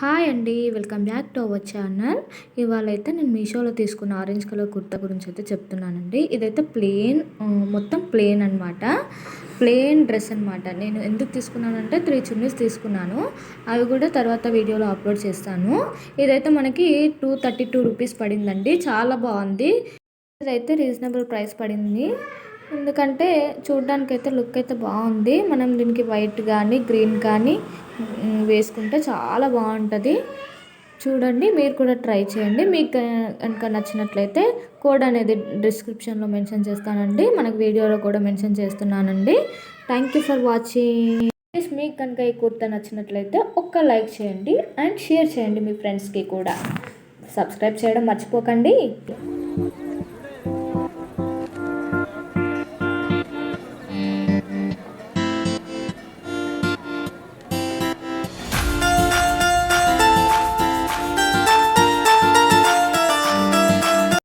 Hi అండి. Welcome back to our channel. ఇవాళైతే నేను మీషోలో తీసుకున్న ఆరెంజ్ కలర్ కుర్తా గురించి అయితే చెప్తున్నానండి. ఇదైతే మొత్తం ప్లెయిన్ అనమాట. ప్లెయిన్ డ్రెస్ అనమాట. నేను ఎందుకు తీసుకున్నానంటే 3 చున్నీస్ తీసుకున్నాను. అవి కూడా తర్వాత వీడియోలో అప్లోడ్ చేస్తాను. ఇదైతే మనకి 232 రూపీస్ పడిందండి. చాలా బాగుంది. ఇదైతే రీజనబుల్ ప్రైస్ పడింది. ఎందుకంటే చూడ్డానికైతే లుక్ అయితే బాగుంది. మనం దీనికి వైట్ కానీ గ్రీన్ కానీ వేసుకుంటే చాలా బాగుంటుంది. చూడండి, మీరు కూడా ట్రై చేయండి. మీకు కనుక నచ్చినట్లయితే కోడ్ అనేది డిస్క్రిప్షన్లో మెన్షన్ చేస్తానండి. మనకు వీడియోలో కూడా మెన్షన్ చేస్తున్నానండి. Thank you for watching. Please మీకు కనుక ఈ కుర్తా నచ్చినట్లయితే ఒక్క లైక్ చేయండి అండ్ షేర్ చేయండి మీ ఫ్రెండ్స్కి కూడా. సబ్స్క్రైబ్ చేయడం మర్చిపోకండి.